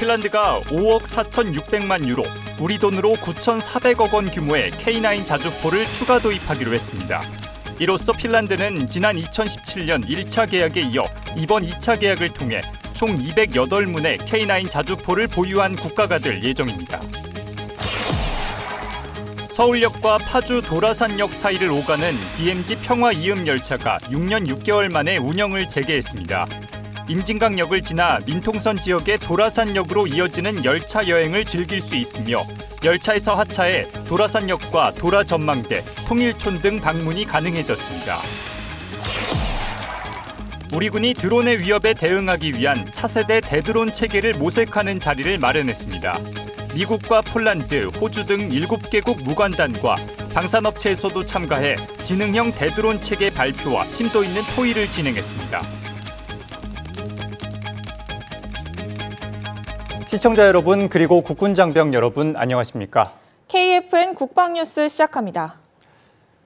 핀란드가 5억 4,600만 유로, 우리 돈으로 9,400억 원 규모의 K9 자주포를 추가 도입하기로 했습니다. 이로써 핀란드는 지난 2017년 1차 계약에 이어 이번 2차 계약을 통해 총 208문의 K9 자주포를 보유한 국가가 될 예정입니다. 서울역과 파주 도라산역 사이를 오가는 DMZ 평화 이음 열차가 6년 6개월 만에 운영을 재개했습니다. 임진강역을 지나 민통선 지역의 도라산역으로 이어지는 열차 여행을 즐길 수 있으며 열차에서 하차해 도라산역과 도라전망대, 통일촌 등 방문이 가능해졌습니다. 우리 군이 드론의 위협에 대응하기 위한 차세대 대드론 체계를 모색하는 자리를 마련했습니다. 미국과 폴란드, 호주 등 7개국 무관단과 방산업체에서도 참가해 지능형 대드론 체계 발표와 심도 있는 토의를 진행했습니다. 시청자 여러분 그리고 국군장병 여러분 안녕하십니까? KFN 국방뉴스 시작합니다.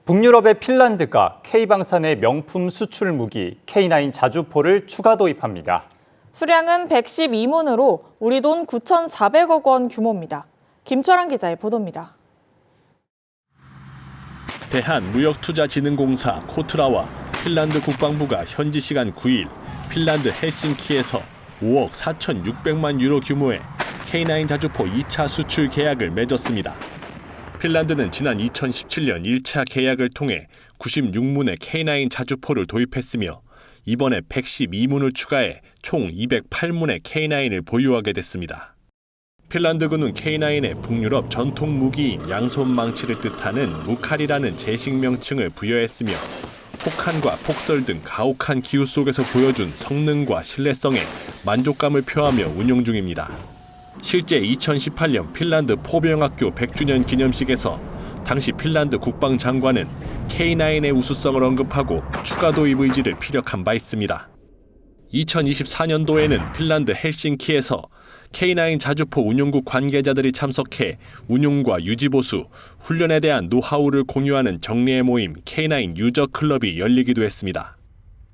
북유럽의 핀란드가 K방산의 명품 수출 무기 K9 자주포를 추가 도입합니다. 수량은 112문으로 우리 돈 9,400억 원 규모입니다. 김철환 기자의 보도입니다. 대한무역투자진흥공사 코트라와 핀란드 국방부가 현지 시간 9일 핀란드 헬싱키에서 5억 4,600만 유로 규모의 K9 자주포 2차 수출 계약을 맺었습니다. 핀란드는 지난 2017년 1차 계약을 통해 96문의 K9 자주포를 도입했으며 이번에 112문을 추가해 총 208문의 K9을 보유하게 됐습니다. 핀란드군은 K9에 북유럽 전통 무기인 양손 망치를 뜻하는 무칼이라는 제식 명칭을 부여했으며 폭탄과 폭설 등 가혹한 기후 속에서 보여준 성능과 신뢰성에 만족감을 표하며 운용 중입니다. 실제 2018년 핀란드 포병학교 100주년 기념식에서 당시 핀란드 국방장관은 K9의 우수성을 언급하고 추가 도입 의지를 피력한 바 있습니다. 2024년도에는 핀란드 헬싱키에서 K9 자주포 운용국 관계자들이 참석해 운용과 유지보수, 훈련에 대한 노하우를 공유하는 정례의 모임 K9 유저 클럽이 열리기도 했습니다.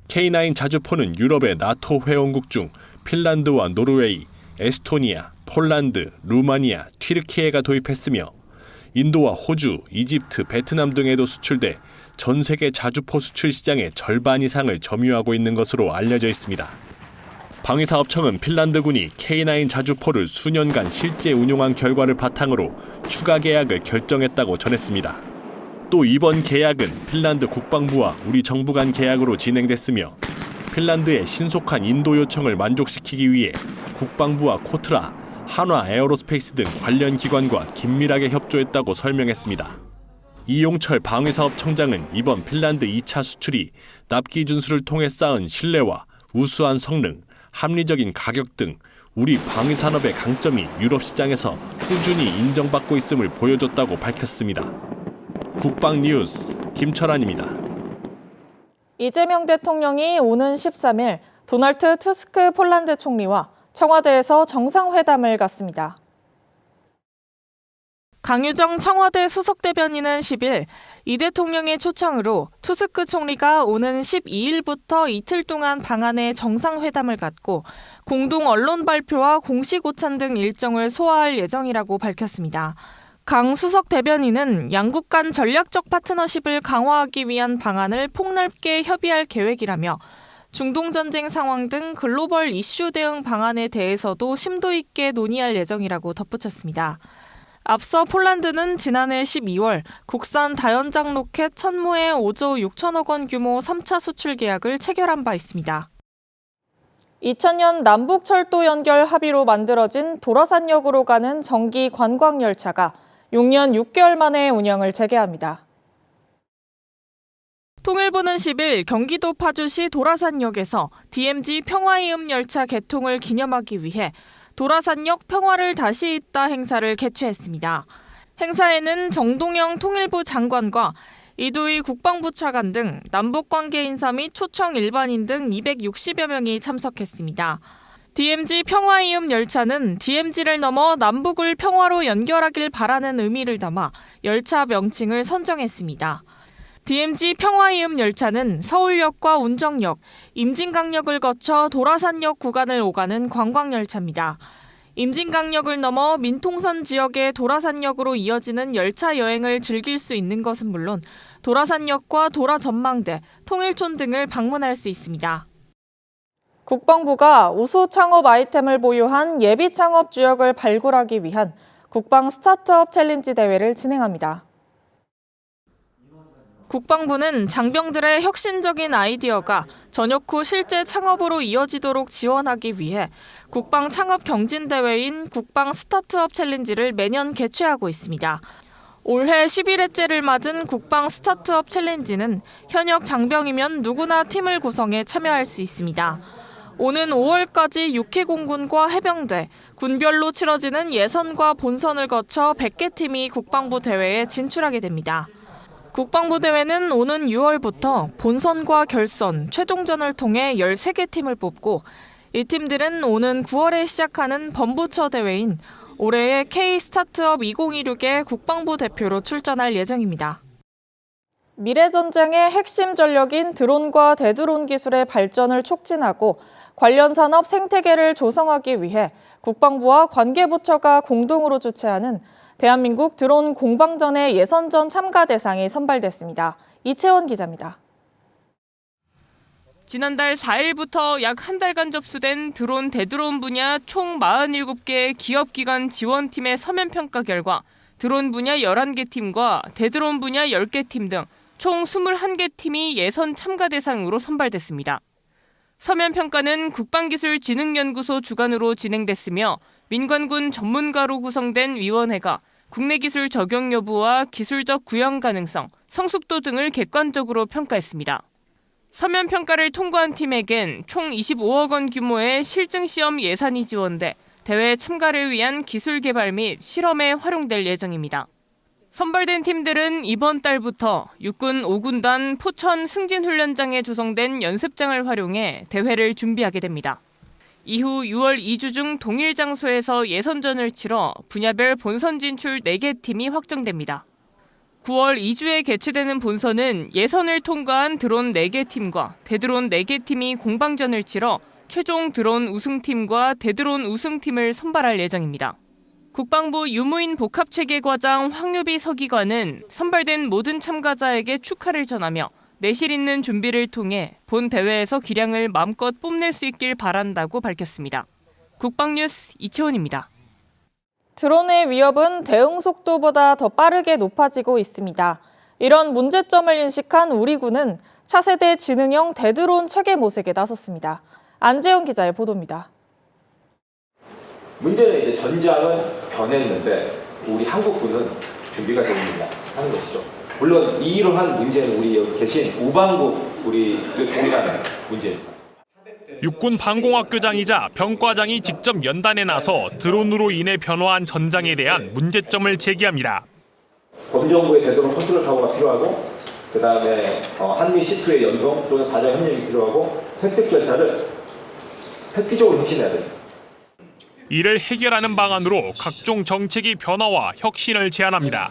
K9 자주포는 유럽의 나토 회원국 중 핀란드와 노르웨이, 에스토니아, 폴란드, 루마니아, 튀르키예가 도입했으며 인도와 호주, 이집트, 베트남 등에도 수출돼 전 세계 자주포 수출 시장의 절반 이상을 점유하고 있는 것으로 알려져 있습니다. 방위사업청은 핀란드군이 K9 자주포를 수년간 실제 운용한 결과를 바탕으로 추가 계약을 결정했다고 전했습니다. 또 이번 계약은 핀란드 국방부와 우리 정부 간 계약으로 진행됐으며 핀란드의 신속한 인도 요청을 만족시키기 위해 국방부와 코트라, 한화 에어로스페이스 등 관련 기관과 긴밀하게 협조했다고 설명했습니다. 이용철 방위사업청장은 이번 핀란드 2차 수출이 납기 준수를 통해 쌓은 신뢰와 우수한 성능, 합리적인 가격 등 우리 방위산업의 강점이 유럽 시장에서 꾸준히 인정받고 있음을 보여줬다고 밝혔습니다. 국방뉴스 김철환입니다. 이재명 대통령이 오는 13일 도널드 투스크 폴란드 총리와 청와대에서 정상회담을 갖습니다. 강유정 청와대 수석대변인은 10일 이 대통령의 초청으로 투스크 총리가 오는 12일부터 이틀 동안 방한해 정상회담을 갖고 공동 언론 발표와 공식 오찬 등 일정을 소화할 예정이라고 밝혔습니다. 강 수석 대변인은 양국 간 전략적 파트너십을 강화하기 위한 방안을 폭넓게 협의할 계획이라며 중동 전쟁 상황 등 글로벌 이슈 대응 방안에 대해서도 심도 있게 논의할 예정이라고 덧붙였습니다. 앞서 폴란드는 지난해 12월 국산 다연장 로켓 천무에 5조 6천억 원 규모 3차 수출 계약을 체결한 바 있습니다. 2000년 남북철도 연결 합의로 만들어진 도라산역으로 가는 정기 관광열차가 6년 6개월 만에 운영을 재개합니다. 통일부는 10일 경기도 파주시 도라산역에서 DMZ 평화이음 열차 개통을 기념하기 위해 도라산역 평화를 다시 잇다 행사를 개최했습니다. 행사에는 정동영 통일부 장관과 이두희 국방부 차관 등 남북관계 인사 및 초청 일반인 등 260여 명이 참석했습니다. DMZ 평화이음 열차는 DMZ를 넘어 남북을 평화로 연결하길 바라는 의미를 담아 열차 명칭을 선정했습니다. DMZ 평화이음 열차는 서울역과 운정역, 임진강역을 거쳐 도라산역 구간을 오가는 관광열차입니다. 임진강역을 넘어 민통선 지역의 도라산역으로 이어지는 열차 여행을 즐길 수 있는 것은 물론 도라산역과 도라전망대, 통일촌 등을 방문할 수 있습니다. 국방부가 우수 창업 아이템을 보유한 예비 창업 주역을 발굴하기 위한 국방 스타트업 챌린지 대회를 진행합니다. 국방부는 장병들의 혁신적인 아이디어가 전역 후 실제 창업으로 이어지도록 지원하기 위해 국방 창업 경진 대회인 국방 스타트업 챌린지를 매년 개최하고 있습니다. 올해 11회째를 맞은 국방 스타트업 챌린지는 현역 장병이면 누구나 팀을 구성해 참여할 수 있습니다. 오는 5월까지 6회 공군과 해병대, 군별로 치러지는 예선과 본선을 거쳐 100개 팀이 국방부 대회에 진출하게 됩니다. 국방부 대회는 오는 6월부터 본선과 결선, 최종전을 통해 13개 팀을 뽑고 이 팀들은 오는 9월에 시작하는 범부처 대회인 올해의 K-스타트업 2026의 국방부 대표로 출전할 예정입니다. 미래전쟁의 핵심 전력인 드론과 대드론 기술의 발전을 촉진하고 관련 산업 생태계를 조성하기 위해 국방부와 관계부처가 공동으로 주최하는 대한민국 드론 공방전의 예선전 참가 대상이 선발됐습니다. 이채원 기자입니다. 지난달 4일부터 약 한 달간 접수된 드론, 대드론 분야 총 47개의 기업기관 지원팀의 서면평가 결과 드론 분야 11개 팀과 대드론 분야 10개 팀 등 총 21개 팀이 예선 참가 대상으로 선발됐습니다. 서면평가는 국방기술진흥연구소 주관으로 진행됐으며 민관군 전문가로 구성된 위원회가 국내 기술 적용 여부와 기술적 구현 가능성, 성숙도 등을 객관적으로 평가했습니다. 서면 평가를 통과한 팀에겐 총 25억 원 규모의 실증 시험 예산이 지원돼 대회 참가를 위한 기술 개발 및 실험에 활용될 예정입니다. 선발된 팀들은 이번 달부터 육군 5군단 포천 승진훈련장에 조성된 연습장을 활용해 대회를 준비하게 됩니다. 이후 6월 2주 중 동일 장소에서 예선전을 치러 분야별 본선 진출 4개 팀이 확정됩니다. 9월 2주에 개최되는 본선은 예선을 통과한 드론 4개 팀과 대드론 4개 팀이 공방전을 치러 최종 드론 우승팀과 대드론 우승팀을 선발할 예정입니다. 국방부 유무인 복합체계과장 황유비 서기관은 선발된 모든 참가자에게 축하를 전하며 내실 있는 준비를 통해 본 대회에서 기량을 마음껏 뽐낼 수 있길 바란다고 밝혔습니다. 국방뉴스 이채원입니다. 드론의 위협은 대응 속도보다 더 빠르게 높아지고 있습니다. 이런 문제점을 인식한 우리 군은 차세대 지능형 대드론 체계 모색에 나섰습니다. 안재영 기자의 보도입니다. 문제는 이제 전장은 변했는데 우리 한국군은 준비가 되어 있느냐 하는 것이죠. 물론 이러한 문제는 우리 여기 계신 우방국 우리 동일한 문제입니다. 육군 방공학교장이자 병과장이 직접 연단에 나서 드론으로 인해 변화한 전장에 대한 문제점을 제기합니다. 범정부의 대드론 컨트롤 타워가 필요하고 그다음에 한미 C2의 연동 또는 다자 협력이 필요하고 획득 절차를 획기적으로 혁신해야 됩니다. 이를 해결하는 방안으로 각종 정책의 변화와 혁신을 제안합니다.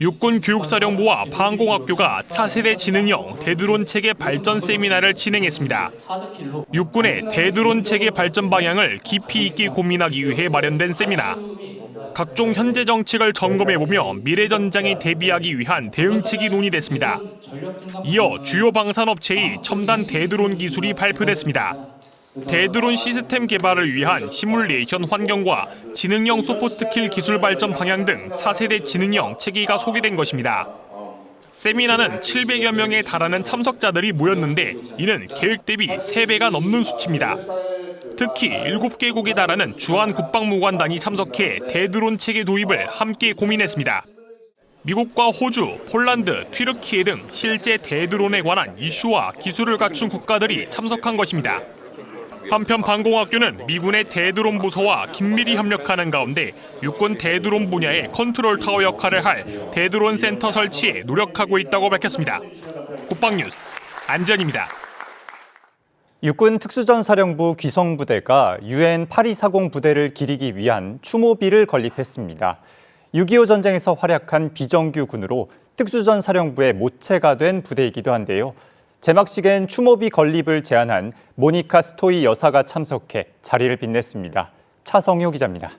육군 교육사령부와 방공학교가 차세대 지능형 대드론 체계 발전 세미나를 진행했습니다. 육군의 대드론 체계 발전 방향을 깊이 있게 고민하기 위해 마련된 세미나. 각종 현재 정책을 점검해보며 미래 전장에 대비하기 위한 대응책이 논의됐습니다. 이어 주요 방산업체의 첨단 대드론 기술이 발표됐습니다. 대드론 시스템 개발을 위한 시뮬레이션 환경과 지능형 소프트킬 기술 발전 방향 등 차세대 지능형 체계가 소개된 것입니다. 세미나는 700여 명에 달하는 참석자들이 모였는데 이는 계획 대비 3배가 넘는 수치입니다. 특히 7개국에 달하는 주한 국방무관단이 참석해 대드론 체계 도입을 함께 고민했습니다. 미국과 호주, 폴란드, 튀르키예 등 실제 대드론에 관한 이슈와 기술을 갖춘 국가들이 참석한 것입니다. 한편 방공학교는 미군의 대드론 부서와 긴밀히 협력하는 가운데 육군 대드론 분야의 컨트롤 타워 역할을 할 대드론 센터 설치에 노력하고 있다고 밝혔습니다. 국방뉴스 안전입니다. 육군 특수전사령부 귀성부대가 UN 8240 부대를 기리기 위한 추모비를 건립했습니다. 6.25 전쟁에서 활약한 비정규 군으로 특수전사령부의 모체가 된 부대이기도 한데요. 제막식엔 추모비 건립을 제안한 모니카 스토이 여사가 참석해 자리를 빛냈습니다. 차원 차성효 기자입니다.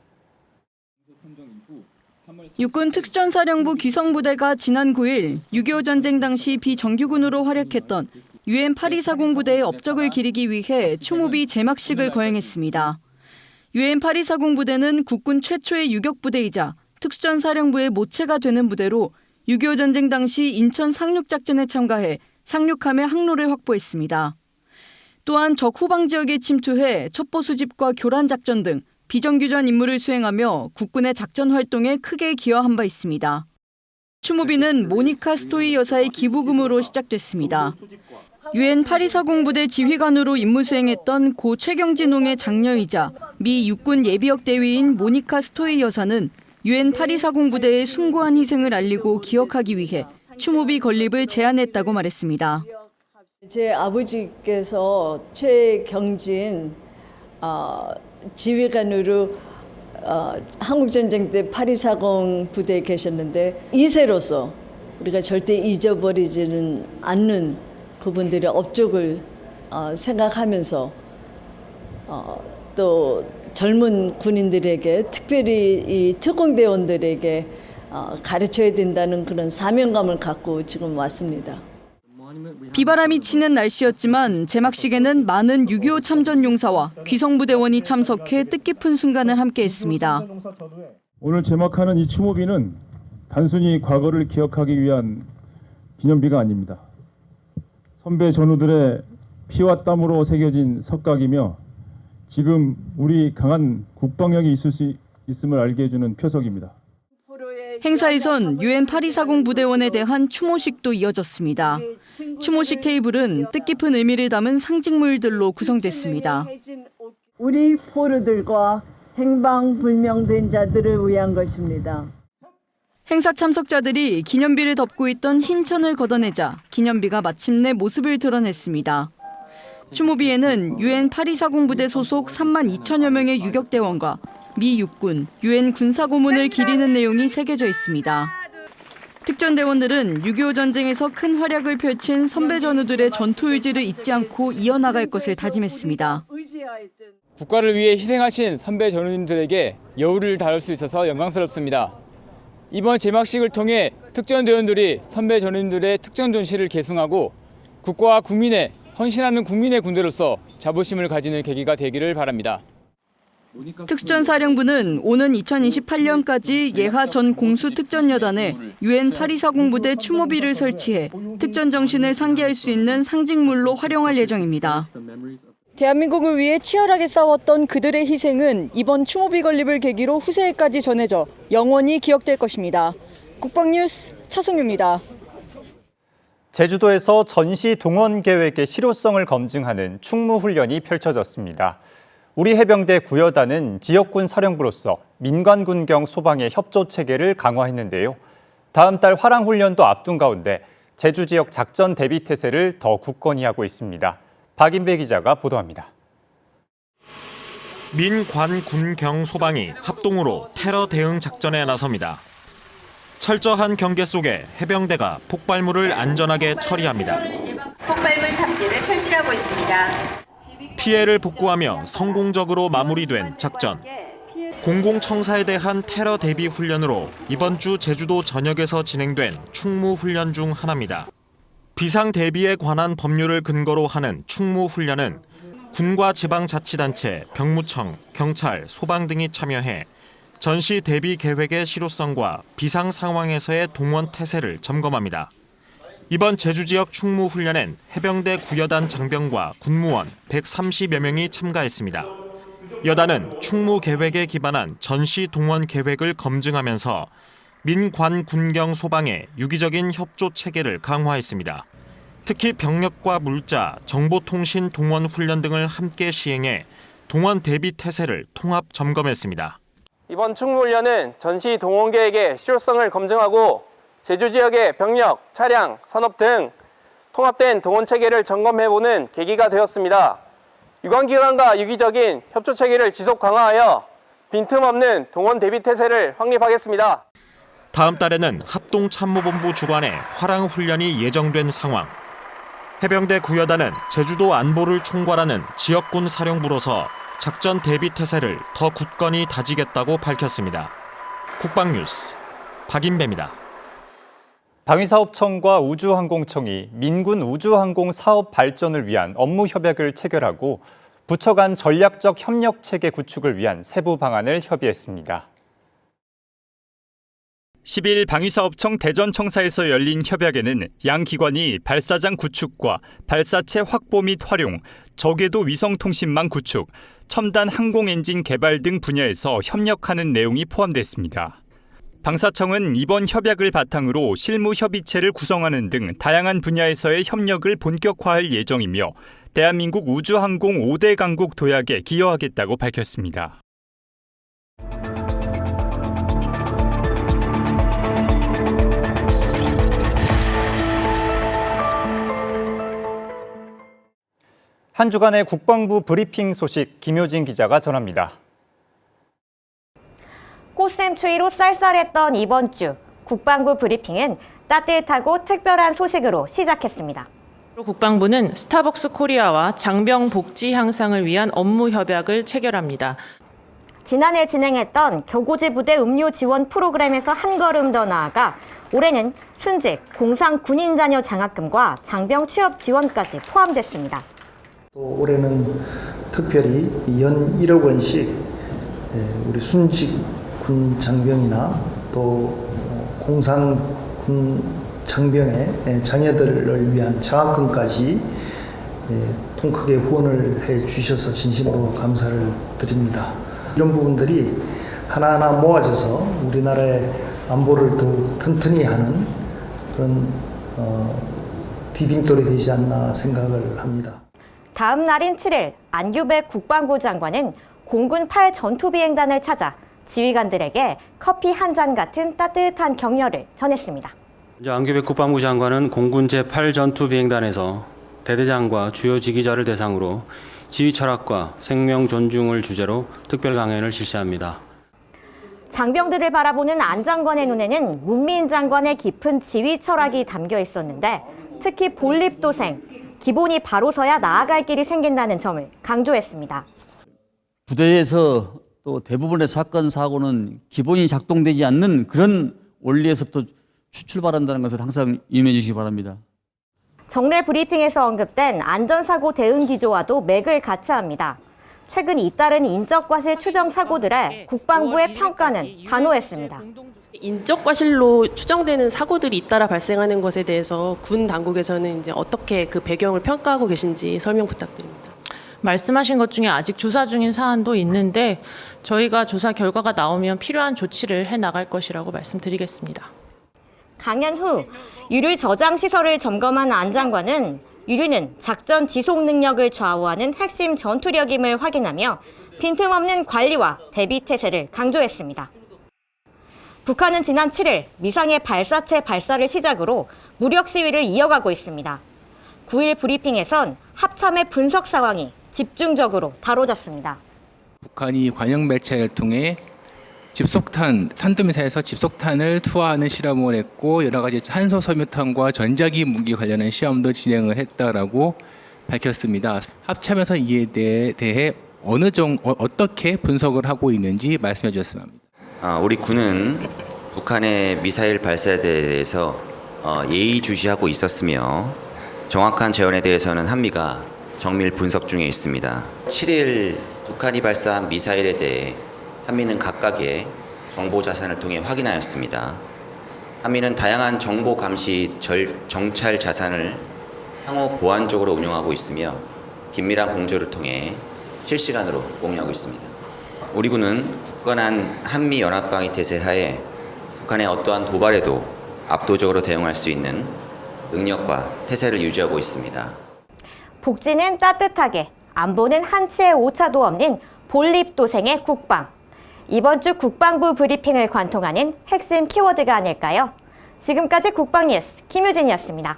육군 특전사령부 귀성부대가 지난 9일 6.25 전쟁 당시 비정규군으로 활약했던 UN 8240 부대의 업적을 기리기 위해 추모비 제막식을 거행했습니다. UN 8240 부대는 국군 최초의 유격부대이자 특전사령부의 모체가 되는 부대로 6.25 전쟁 당시 인천 상륙작전에 참가해 상륙함의 항로를 확보했습니다. 또한 적 후방 지역에 침투해 첩보 수집과 교란 작전 등 비정규전 임무를 수행하며 국군의 작전 활동에 크게 기여한 바 있습니다. 추모비는 모니카 스토이 여사의 기부금으로 시작됐습니다. UN 8240 부대 지휘관으로 임무 수행했던 고 최경진 홍의 장녀이자 미 육군 예비역 대위인 모니카 스토이 여사는 UN 8240 부대의 숭고한 희생을 알리고 기억하기 위해 추모비 건립을 제안했다고 말했습니다. 제 아버지께서 최경진 지휘관으로 한국전쟁 때 8240 부대에 계셨는데 2세로서 우리가 절대 잊어버리지는 않는 그분들의 업적을 생각하면서 또 젊은 군인들에게 특별히 이 특공대원들에게 가르쳐야 된다는 그런 사명감을 갖고 지금 왔습니다. 비바람이 치는 날씨였지만 제막식에는 많은 6.25 참전 용사와 귀성부대원이 참석해 뜻깊은 순간을 함께했습니다. 오늘 제막하는 이 추모비는 단순히 과거를 기억하기 위한 기념비가 아닙니다. 선배 전우들의 피와 땀으로 새겨진 석각이며 지금 우리 강한 국방력이 있을 수 있음을 알게 해주는 표석입니다. 행사에선 UN 8240 부대원에 대한 추모식도 이어졌습니다. 추모식 테이블은 뜻깊은 의미를 담은 상징물들로 구성됐습니다. 우리 포로들과 행방불명된 자들을 위한 것입니다. 행사 참석자들이 기념비를 덮고 있던 흰 천을 걷어내자 기념비가 마침내 모습을 드러냈습니다. 추모비에는 UN 8240 부대 소속 3만 2천여 명의 유격대원과 미 육군, UN 군사고문을 기리는 내용이 새겨져 있습니다. 특전대원들은 6.25 전쟁에서 큰 활약을 펼친 선배 전우들의 전투 의지를 잊지 않고 이어나갈 것을 다짐했습니다. 국가를 위해 희생하신 선배 전우님들에게 여우를 다룰 수 있어서 영광스럽습니다. 이번 제막식을 통해 특전대원들이 선배 전우님들의 특전 존시를 계승하고 국가와 국민에 헌신하는 국민의 군대로서 자부심을 가지는 계기가 되기를 바랍니다. 특전사령부는 오는 2028년까지 예하 전 공수특전여단에 UN 8240 부대 추모비를 설치해 특전 정신을 상기할 수 있는 상징물로 활용할 예정입니다. 대한민국을 위해 치열하게 싸웠던 그들의 희생은 이번 추모비 건립을 계기로 후세에까지 전해져 영원히 기억될 것입니다. 국방뉴스 차성유입니다. 제주도에서 전시 동원 계획의 실효성을 검증하는 충무훈련이 펼쳐졌습니다. 우리 해병대 구여단은 지역군 사령부로서 민관군경 소방의 협조 체계를 강화했는데요. 다음 달 화랑훈련도 앞둔 가운데 제주 지역 작전 대비 태세를 더 굳건히 하고 있습니다. 박인배 기자가 보도합니다. 민관군경 소방이 합동으로 테러 대응 작전에 나섭니다. 철저한 경계 속에 해병대가 폭발물을 안전하게 처리합니다. 폭발물 탐지를 실시하고 있습니다. 피해를 복구하며 성공적으로 마무리된 작전. 공공청사에 대한 테러 대비 훈련으로 이번 주 제주도 전역에서 진행된 충무훈련 중 하나입니다. 비상 대비에 관한 법률을 근거로 하는 충무훈련은 군과 지방자치단체, 병무청, 경찰, 소방 등이 참여해 전시 대비 계획의 실효성과 비상 상황에서의 동원 태세를 점검합니다. 이번 제주 지역 충무훈련엔 해병대 구여단 장병과 군무원 130여 명이 참가했습니다. 여단은 충무 계획에 기반한 전시 동원 계획을 검증하면서 민관 군경 소방의 유기적인 협조 체계를 강화했습니다. 특히 병력과 물자, 정보통신 동원 훈련 등을 함께 시행해 동원 대비 태세를 통합 점검했습니다. 이번 충무훈련은 전시 동원 계획의 실효성을 검증하고 제주 지역의 병력, 차량, 산업 등 통합된 동원 체계를 점검해보는 계기가 되었습니다. 유관기관과 유기적인 협조 체계를 지속 강화하여 빈틈없는 동원 대비 태세를 확립하겠습니다. 다음 달에는 합동참모본부 주관의 화랑훈련이 예정된 상황. 해병대 구여단은 제주도 안보를 총괄하는 지역군 사령부로서 작전 대비 태세를 더 굳건히 다지겠다고 밝혔습니다. 국방뉴스 박인배입니다. 방위사업청과 우주항공청이 민군 우주항공 사업 발전을 위한 업무 협약을 체결하고 부처 간 전략적 협력 체계 구축을 위한 세부 방안을 협의했습니다. 10일 방위사업청 대전청사에서 열린 협약에는 양 기관이 발사장 구축과 발사체 확보 및 활용, 저궤도 위성통신망 구축, 첨단 항공엔진 개발 등 분야에서 협력하는 내용이 포함됐습니다. 방사청은 이번 협약을 바탕으로 실무 협의체를 구성하는 등 다양한 분야에서의 협력을 본격화할 예정이며 대한민국 우주항공 5대 강국 도약에 기여하겠다고 밝혔습니다. 한 주간의 국방부 브리핑 소식 김효진 기자가 전합니다. 꽃샘 추위로 쌀쌀했던 이번 주 국방부 브리핑은 따뜻하고 특별한 소식으로 시작했습니다. 국방부는 스타벅스 코리아와 장병 복지 향상을 위한 업무 협약을 체결합니다. 지난해 진행했던 교고지 부대 음료 지원 프로그램에서 한 걸음 더 나아가 올해는 순직, 공상 군인 자녀 장학금과 장병 취업 지원까지 포함됐습니다. 또 올해는 특별히 연 1억 원씩 우리 순직 군 장병이나 또 공상 군 장병의 자녀들을 위한 장학금까지 통 크게 후원을 해 주셔서 진심으로 감사를 드립니다. 이런 부분들이 하나하나 모아져서 우리나라의 안보를 더욱 튼튼히 하는 그런 디딤돌이 되지 않나 생각을 합니다. 다음 날인 7일 안규배 국방부 장관은 공군 8 전투비행단을 찾아 지휘관들에게 커피 한 잔 같은 따뜻한 격려를 전했습니다. 안규배 국방부 장관은 공군 제8 전투비행단에서 대대장과 주요 지휘자를 대상으로 지휘 철학과 생명 존중을 주제로 특별 강연을 실시합니다. 장병들을 바라보는 안 장관의 눈에는 문민 장관의 깊은 지휘 철학이 담겨 있었는데 특히 본립도생, 기본이 바로 서야 나아갈 길이 생긴다는 점을 강조했습니다. 부대에서 또 대부분의 사건, 사고는 기본이 작동되지 않는 그런 원리에서부터 출발한다는 것을 항상 유념해 주시기 바랍니다. 정례 브리핑에서 언급된 안전사고 대응 기조와도 맥을 같이 합니다. 최근 잇따른 인적과실 추정 사고들에 국방부의 평가는 단호했습니다. 인적과실로 추정되는 사고들이 잇따라 발생하는 것에 대해서 군 당국에서는 이제 어떻게 그 배경을 평가하고 계신지 설명 부탁드립니다. 말씀하신 것 중에 아직 조사 중인 사안도 있는데 저희가 조사 결과가 나오면 필요한 조치를 해나갈 것이라고 말씀드리겠습니다. 강연 후 유류 저장 시설을 점검한 안 장관은 유류는 작전 지속 능력을 좌우하는 핵심 전투력임을 확인하며 빈틈없는 관리와 대비 태세를 강조했습니다. 북한은 지난 7일 미상의 발사체 발사를 시작으로 무력 시위를 이어가고 있습니다. 9일 브리핑에선 합참의 분석 상황이 집중적으로 다뤄졌습니다. 북한이 관영 매체를 통해 집속탄, 탄도미사일에서 집속탄을 투하하는 실험을 했고 여러 가지 탄소 섬유탄과 전자기 무기 관련한 시험도 진행을 했다라고 밝혔습니다. 합참에서 이에 대해 어떻게 분석을 하고 있는지 말씀해 주셨으면 합니다. 우리 군은 북한의 미사일 발사에 대해서 예의주시하고 있었으며 정확한 재원에 대해서는 한미가 정밀 분석 중에 있습니다. 7일 북한이 발사한 미사일에 대해 한미는 각각의 정보 자산을 통해 확인하였습니다. 한미는 다양한 정보 감시 정찰 자산을 상호 보완적으로 운용하고 있으며 긴밀한 공조를 통해 실시간으로 공유하고 있습니다. 우리 군은 굳건한 한미 연합방위 태세 하에 북한의 어떠한 도발에도 압도적으로 대응할 수 있는 능력과 태세를 유지하고 있습니다. 복지는 따뜻하게, 안보는 한치의 오차도 없는 본립도생의 국방. 이번 주 국방부 브리핑을 관통하는 핵심 키워드가 아닐까요? 지금까지 국방뉴스 김유진이었습니다.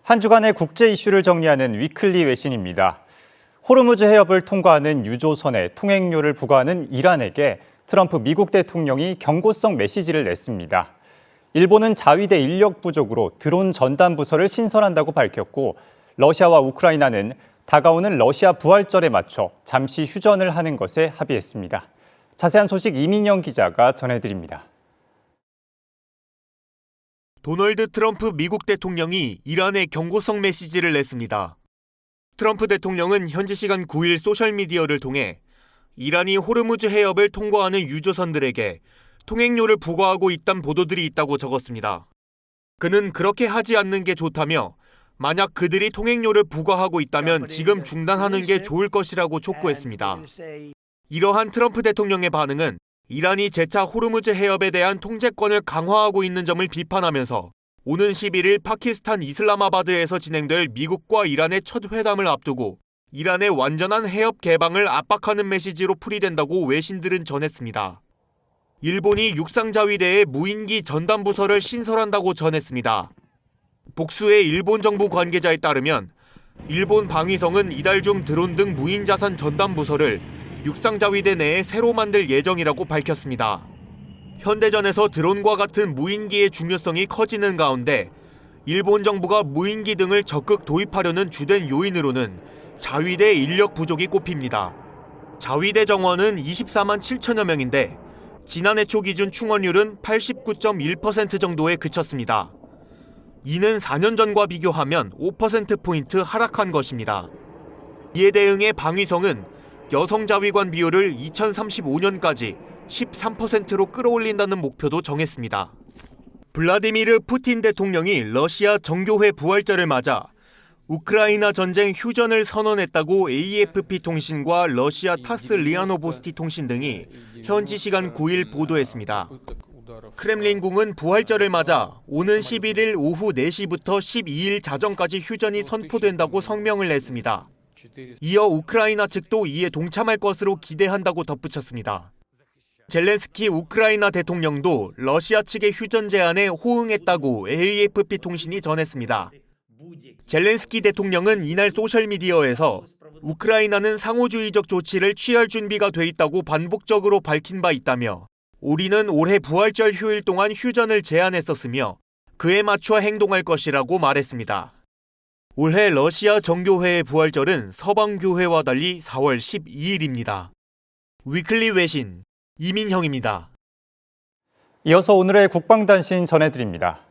한 주간의 국제 이슈를 정리하는 위클리 외신입니다. 호르무즈 해협을 통과하는 유조선에 통행료를 부과하는 이란에게 트럼프 미국 대통령이 경고성 메시지를 냈습니다. 일본은 자위대 인력 부족으로 드론 전담 부서를 신설한다고 밝혔고 러시아와 우크라이나는 다가오는 러시아 부활절에 맞춰 잠시 휴전을 하는 것에 합의했습니다. 자세한 소식 이민영 기자가 전해드립니다. 도널드 트럼프 미국 대통령이 이란에 경고성 메시지를 냈습니다. 트럼프 대통령은 현지 시간 9일 소셜미디어를 통해 이란이 호르무즈 해협을 통과하는 유조선들에게 통행료를 부과하고 있다는 보도들이 있다고 적었습니다. 그는 그렇게 하지 않는 게 좋다며 만약 그들이 통행료를 부과하고 있다면 지금 중단하는 게 좋을 것이라고 촉구했습니다. 이러한 트럼프 대통령의 반응은 이란이 재차 호르무즈 해협에 대한 통제권을 강화하고 있는 점을 비판하면서 오는 11일 파키스탄 이슬라마바드에서 진행될 미국과 이란의 첫 회담을 앞두고 이란의 완전한 해협 개방을 압박하는 메시지로 풀이된다고 외신들은 전했습니다. 일본이 육상자위대에 무인기 전담 부서를 신설한다고 전했습니다. 복수의 일본 정부 관계자에 따르면 일본 방위성은 이달 중 드론 등 무인자산 전담 부서를 육상자위대 내에 새로 만들 예정이라고 밝혔습니다. 현대전에서 드론과 같은 무인기의 중요성이 커지는 가운데 일본 정부가 무인기 등을 적극 도입하려는 주된 요인으로는 자위대 인력 부족이 꼽힙니다. 자위대 정원은 24만 7천여 명인데 지난해 초 기준 충원율은 89.1% 정도에 그쳤습니다. 이는 4년 전과 비교하면 5%포인트 하락한 것입니다. 이에 대응해 방위성은 여성 자위관 비율을 2035년까지 13%로 끌어올린다는 목표도 정했습니다. 블라디미르 푸틴 대통령이 러시아 정교회 부활절을 맞아 우크라이나 전쟁 휴전을 선언했다고 AFP 통신과 러시아 타스 리아노보스티 통신 등이 현지 시간 9일 보도했습니다. 크렘린궁은 부활절을 맞아 오는 11일 오후 4시부터 12일 자정까지 휴전이 선포된다고 성명을 냈습니다. 이어 우크라이나 측도 이에 동참할 것으로 기대한다고 덧붙였습니다. 젤렌스키 우크라이나 대통령도 러시아 측의 휴전 제안에 호응했다고 AFP 통신이 전했습니다. 젤렌스키 대통령은 이날 소셜미디어에서 우크라이나는 상호주의적 조치를 취할 준비가 돼 있다고 반복적으로 밝힌 바 있다며 우리는 올해 부활절 휴일 동안 휴전을 제안했었으며 그에 맞춰 행동할 것이라고 말했습니다. 올해 러시아 정교회의 부활절은 서방교회와 달리 4월 12일입니다. 위클리 외신 이민형입니다. 이어서 오늘의 국방단신 전해드립니다.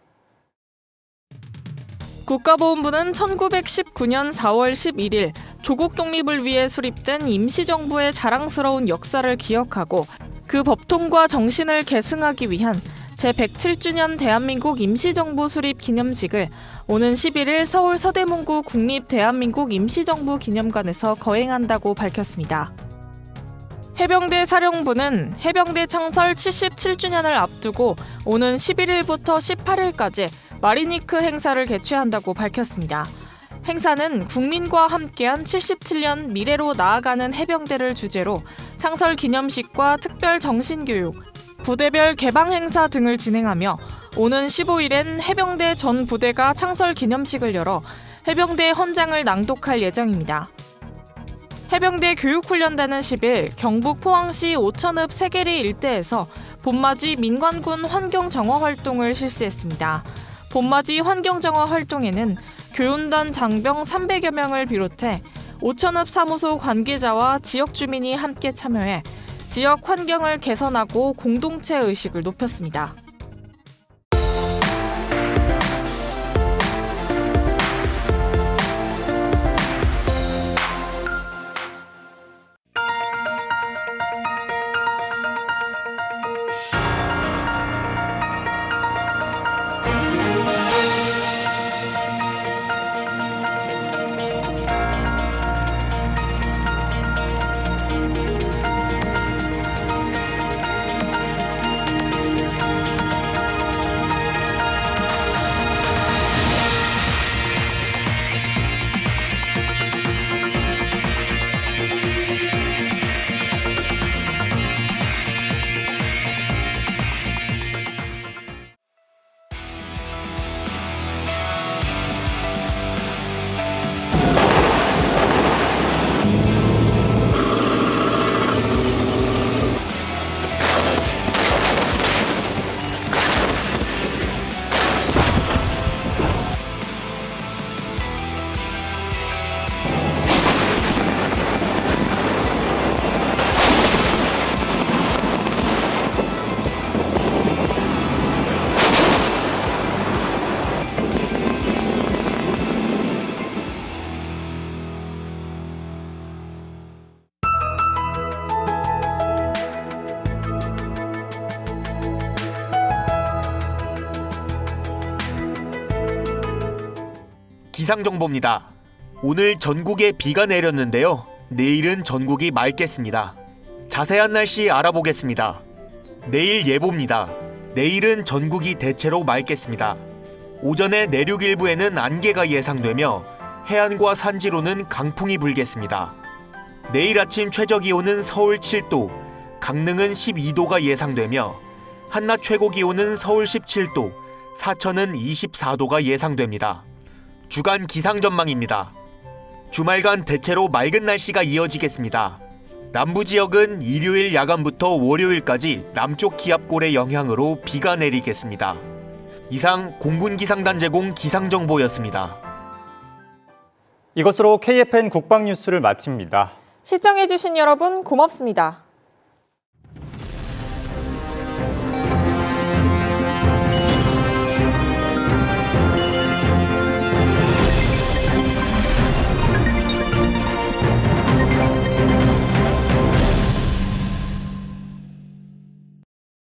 국가보훈부는 1919년 4월 11일 조국 독립을 위해 수립된 임시정부의 자랑스러운 역사를 기억하고 그 법통과 정신을 계승하기 위한 제107주년 대한민국 임시정부 수립 기념식을 오는 11일 서울 서대문구 국립대한민국 임시정부 기념관에서 거행한다고 밝혔습니다. 해병대 사령부는 해병대 창설 77주년을 앞두고 오는 11일부터 18일까지 마리니크 행사를 개최한다고 밝혔습니다. 행사는 국민과 함께한 77년 미래로 나아가는 해병대를 주제로 창설 기념식과 특별 정신교육, 부대별 개방 행사 등을 진행하며 오는 15일엔 해병대 전 부대가 창설 기념식을 열어 해병대 헌장을 낭독할 예정입니다. 해병대 교육훈련단은 10일 경북 포항시 오천읍 세계리 일대에서 봄맞이 민관군 환경정화 활동을 실시했습니다. 봄맞이 환경정화 활동에는 교훈단 장병 300여 명을 비롯해 오천읍 사무소 관계자와 지역 주민이 함께 참여해 지역 환경을 개선하고 공동체 의식을 높였습니다. 기상정보입니다. 오늘 전국에 비가 내렸는데요. 내일은 전국이 맑겠습니다. 자세한 날씨 알아보겠습니다. 내일 예보입니다. 내일은 전국이 대체로 맑겠습니다. 오전에 내륙 일부에는 안개가 예상되며 해안과 산지로는 강풍이 불겠습니다. 내일 아침 최저기온은 서울 7도, 강릉은 12도가 예상되며 한낮 최고기온은 서울 17도, 사천은 24도가 예상됩니다. 주간 기상 전망입니다. 주말간 대체로 맑은 날씨가 이어지겠습니다. 남부 지역은 일요일 야간부터 월요일까지 남쪽 기압골의 영향으로 비가 내리겠습니다. 이상 공군기상단 제공 기상정보였습니다. 이것으로 KFN 국방뉴스를 마칩니다. 시청해주신 여러분 고맙습니다.